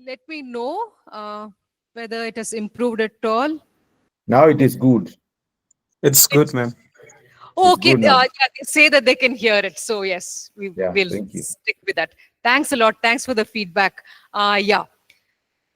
Let me know whether it has improved at all. Now it is good. It's good, ma'am. It's Okay, good now. yeah, they say that they can hear it. So yes, we Yeah, will thank you. stick with that. Thanks a lot. Thanks for the feedback. Yeah.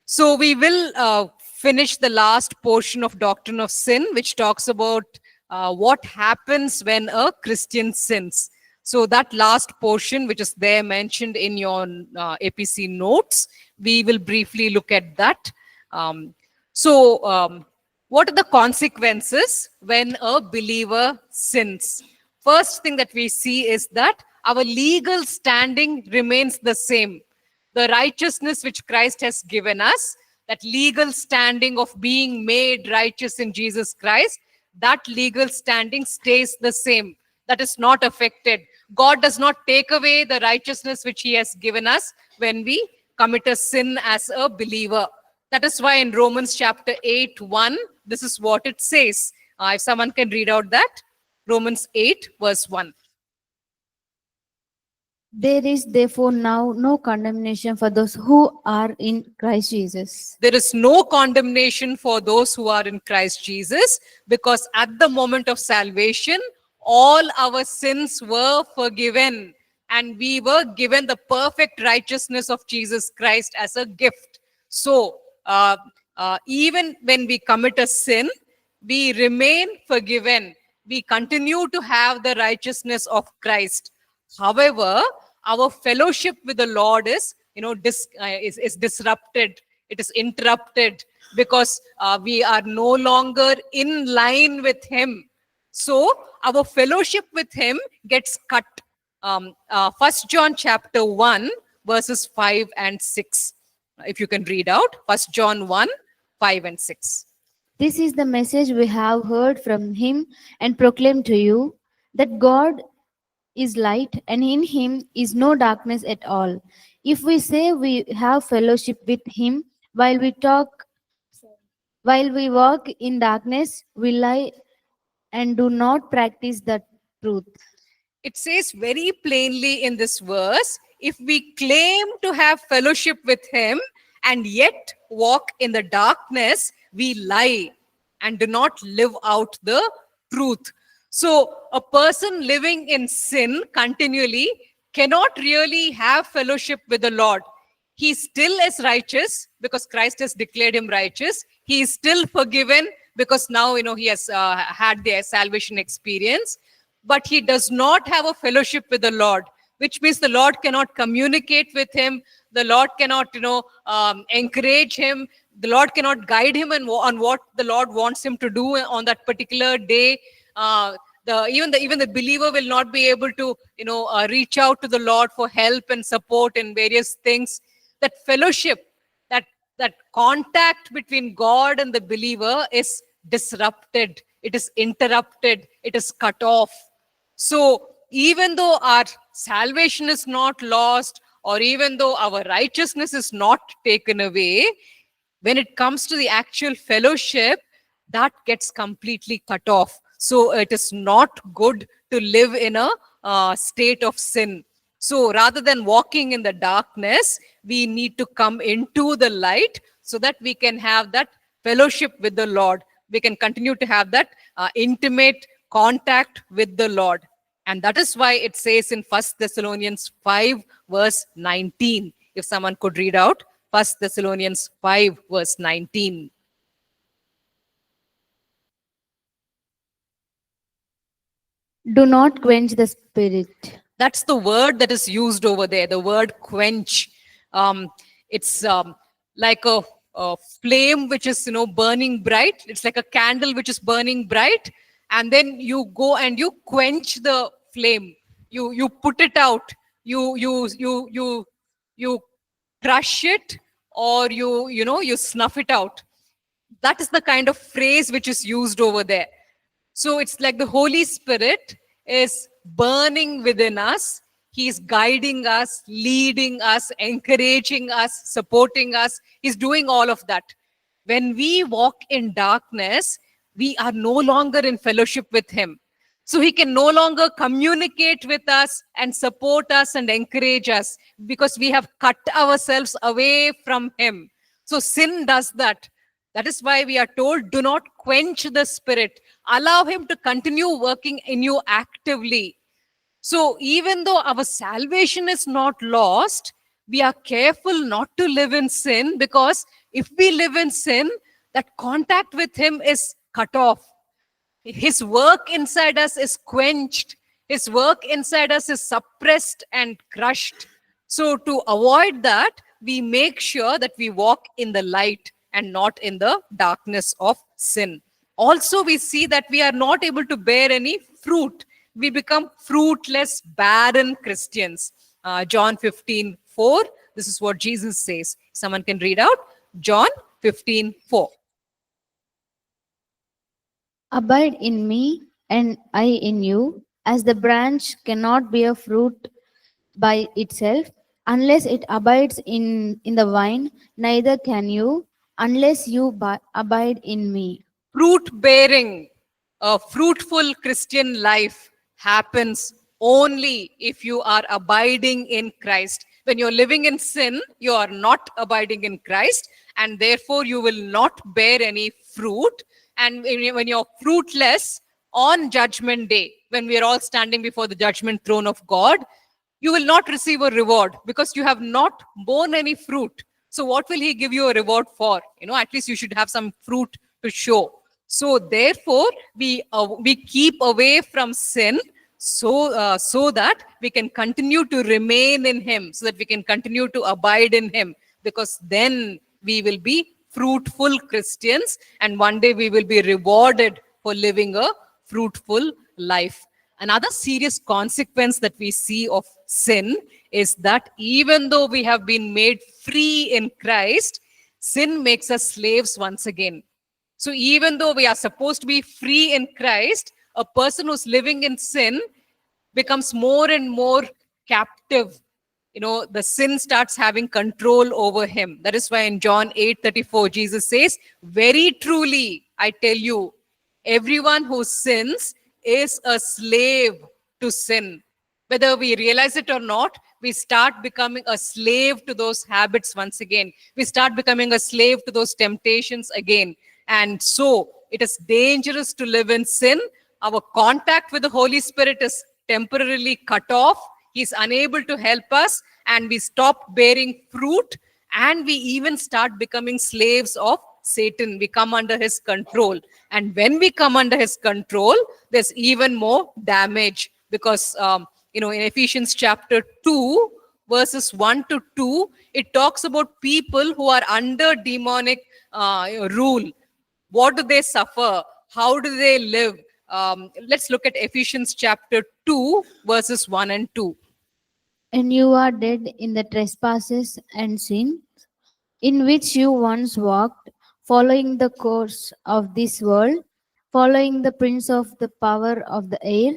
So we will finish the last portion of Doctrine of Sin, which talks about what happens when a Christian sins. So that last portion, which is there mentioned in your APC notes, we will briefly look at that. Um, so, what are the consequences when a believer sins? First thing that we see is that our legal standing remains the same. The righteousness which Christ has given us, that legal standing of being made righteous in Jesus Christ, that legal standing stays the same. That is not affected. God does not take away the righteousness which He has given us when we commit a sin as a believer. That is why in Romans chapter 8:1, this is what it says. If someone can read out that, Romans 8, verse 1. There is therefore now no condemnation for those who are in Christ Jesus. There is no condemnation for those who are in Christ Jesus, because at the moment of salvation, all our sins were forgiven and we were given the perfect righteousness of Jesus Christ as a gift. So, even when we commit a sin, we remain forgiven. We continue to have the righteousness of Christ. However, our fellowship with the Lord is, is disrupted. It is interrupted because we are no longer in line with Him. So our fellowship with Him gets cut. 1 John chapter 1, verses 5 and 6. If you can read out 1 John 1, 5 and 6. This is the message we have heard from him and proclaimed to you, that God is light and in him is no darkness at all. If we say we have fellowship with him while we walk in darkness, we lie and do not practice the truth. It says very plainly in this verse, if we claim to have fellowship with Him and yet walk in the darkness, we lie and do not live out the truth. So a person living in sin continually cannot really have fellowship with the Lord. He still is righteous because Christ has declared him righteous. He is still forgiven because now, he has had the salvation experience. But he does not have a fellowship with the Lord, which means the Lord cannot communicate with him. The Lord cannot, encourage him. The Lord cannot guide him on what the Lord wants him to do on that particular day. Even the believer will not be able to, reach out to the Lord for help and support in various things. That fellowship, that contact between God and the believer is disrupted. It is interrupted. It is cut off. So even though our salvation is not lost, or even though our righteousness is not taken away, when it comes to the actual fellowship, that gets completely cut off. So it is not good to live in a state of sin. So rather than walking in the darkness, we need to come into the light so that we can have that fellowship with the Lord. We can continue to have that intimate contact with the Lord. And that is why it says in 1 Thessalonians 5, verse 19. If someone could read out 1 Thessalonians 5, verse 19. Do not quench the spirit. That's the word that is used over there, the word quench. It's like a flame which is, burning bright. It's like a candle which is burning bright. And then you go and you quench the flame. You put it out. You crush it, or you snuff it out. That is the kind of phrase which is used over there. So it's like the Holy Spirit is burning within us. He's guiding us, leading us, encouraging us, supporting us. He's doing all of that. When we walk in darkness, we are no longer in fellowship with Him. So he can no longer communicate with us and support us and encourage us because we have cut ourselves away from him. So sin does that. That is why we are told, do not quench the spirit. Allow him to continue working in you actively. So even though our salvation is not lost, we are careful not to live in sin, because if we live in sin, that contact with him is cut off. His work inside us is quenched. His work inside us is suppressed and crushed. So to avoid that, we make sure that we walk in the light and not in the darkness of sin. Also, we see that we are not able to bear any fruit. We become fruitless, barren Christians. John 15:4. This is what Jesus says. Someone can read out John 15:4. Abide in me, and I in you, as the branch cannot bear fruit by itself unless it abides in the vine, neither can you unless you abide in me. Fruit bearing, a fruitful Christian life happens only if you are abiding in Christ. When you're living in sin, you are not abiding in Christ, and therefore you will not bear any fruit. And when you're fruitless on judgment day, when we are all standing before the judgment throne of God, you will not receive a reward because you have not borne any fruit. So what will he give you a reward for? At least you should have some fruit to show. So therefore, we keep away from sin, so that we can continue to remain in him, so that we can continue to abide in him, because then we will be fruitful Christians, and one day we will be rewarded for living a fruitful life. Another serious consequence that we see of sin is that even though we have been made free in Christ, sin makes us slaves once again. So even though we are supposed to be free in Christ, a person who's living in sin becomes more and more captive. The sin starts having control over him. That is why in John 8:34, Jesus says, very truly, I tell you, everyone who sins is a slave to sin. Whether we realize it or not, we start becoming a slave to those habits once again. We start becoming a slave to those temptations again. And so it is dangerous to live in sin. Our contact with the Holy Spirit is temporarily cut off. He's unable to help us, and we stop bearing fruit, and we even start becoming slaves of Satan. We come under his control. And when we come under his control, there's even more damage, because in Ephesians chapter 2, verses 1 to 2, it talks about people who are under demonic rule. What do they suffer? How do they live? Let's look at Ephesians chapter 2, verses 1 and 2. And you are dead in the trespasses and sins, in which you once walked, following the course of this world, following the prince of the power of the air,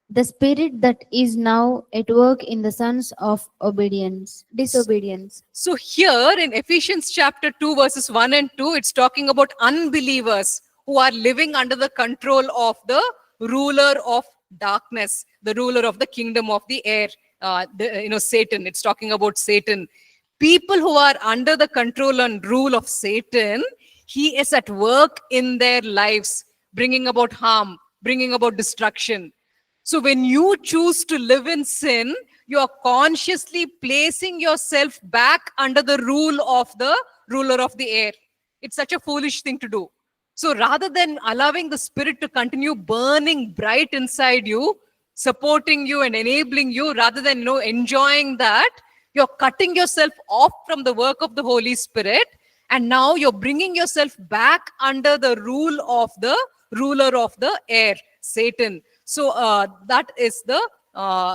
the spirit that is now at work in the sons of disobedience. So here in Ephesians chapter 2, verses 1 and 2, it's talking about unbelievers who are living under the control of the ruler of darkness, the ruler of the kingdom of the air, Satan. It's talking about Satan. People who are under the control and rule of Satan, he is at work in their lives, bringing about harm, bringing about destruction. So when you choose to live in sin, you are consciously placing yourself back under the rule of the ruler of the air. It's such a foolish thing to do. So rather than allowing the Spirit to continue burning bright inside you, supporting you and enabling you, rather than enjoying that, you're cutting yourself off from the work of the Holy Spirit, and now you're bringing yourself back under the rule of the ruler of the air, Satan. So that is the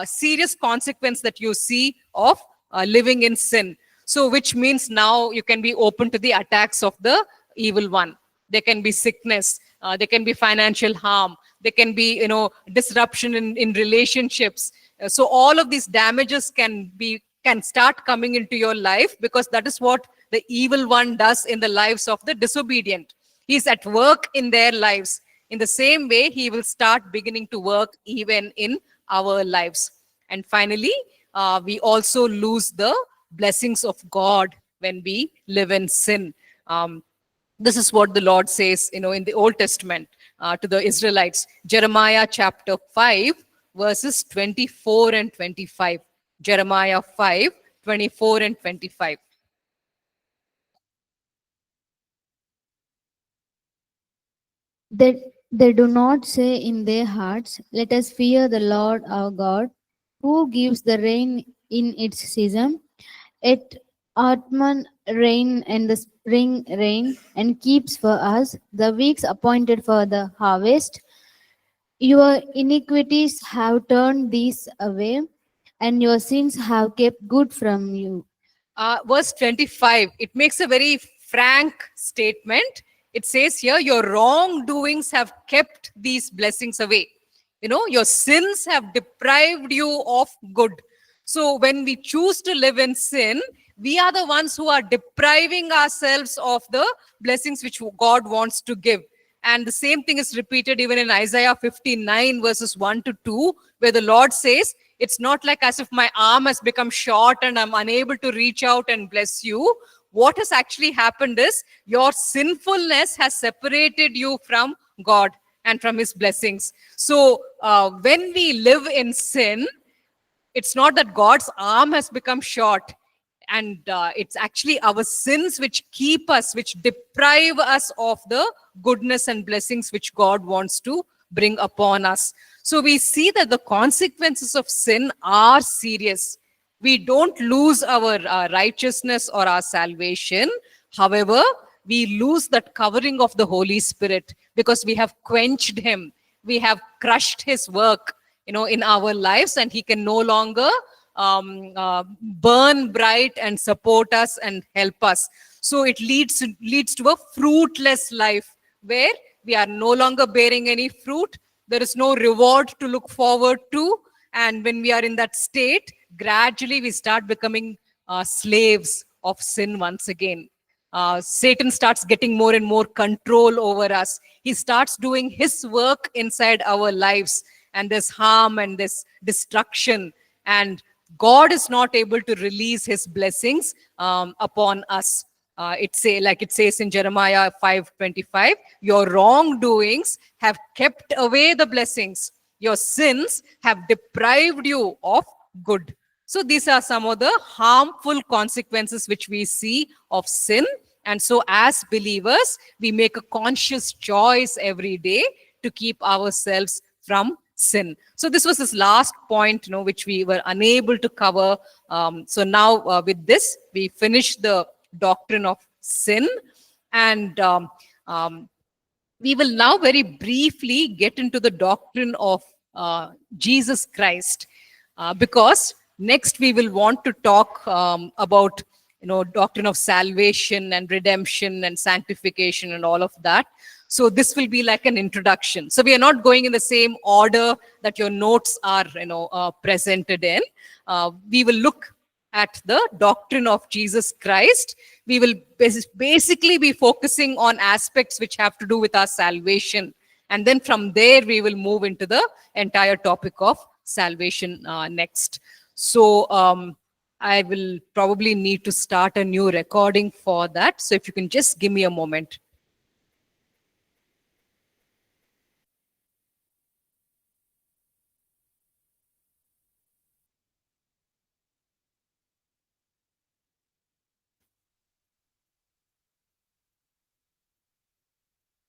serious consequence that you see of living in sin. So which means now you can be open to the attacks of the evil one. There can be sickness, there can be financial harm, there can be disruption in relationships. So all of these damages can start coming into your life, because that is what the evil one does in the lives of the disobedient. He's at work in their lives. in the same way, he will start beginning to work even in our lives. And finally, we also lose the blessings of God when we live in sin. This is what the Lord says, in the Old Testament to the Israelites. Jeremiah chapter 5, verses 24 and 25. Jeremiah 5, 24 and 25. They do not say in their hearts, let us fear the Lord our God, who gives the rain in its season, at autumn rain and the spring rain, and keeps for us the weeks appointed for the harvest. Your iniquities have turned these away, and your sins have kept good from you. Verse 25, it makes a very frank statement. It says here, your wrongdoings have kept these blessings away. Your sins have deprived you of good. So when we choose to live in sin, we are the ones who are depriving ourselves of the blessings which God wants to give. And the same thing is repeated even in Isaiah 59, verses 1 to 2, where the Lord says, it's not like as if my arm has become short and I'm unable to reach out and bless you. What has actually happened is your sinfulness has separated you from God and from his blessings. So when we live in sin, it's not that God's arm has become short, and it's actually our sins which keep us, which deprive us of the goodness and blessings which God wants to bring upon us. So we see that the consequences of sin are serious. We don't lose our righteousness or our salvation. However, we lose that covering of the Holy Spirit because we have quenched him. We have crushed his work, in our lives, and he can no longer burn bright and support us and help us. So it leads to a fruitless life where we are no longer bearing any fruit. There is no reward to look forward to. And when we are in that state, gradually we start becoming slaves of sin once again. Satan starts getting more and more control over us. He starts doing his work inside our lives, and there's harm and there's destruction, and God is not able to release his blessings upon us. It says in Jeremiah 5:25, your wrongdoings have kept away the blessings. Your sins have deprived you of good. So these are some of the harmful consequences which we see of sin. And so as believers, we make a conscious choice every day to keep ourselves from sin. So this was this last point, which we were unable to cover. So now with this, we finish the doctrine of sin. And we will now very briefly get into the doctrine of Jesus Christ, because next we will want to talk about doctrine of salvation and redemption and sanctification and all of that. So this will be like an introduction. So we are not going in the same order that your notes are presented in. We will look at the doctrine of Jesus Christ. We will basically be focusing on aspects which have to do with our salvation. And then from there, we will move into the entire topic of salvation next. So I will probably need to start a new recording for that. So if you can just give me a moment.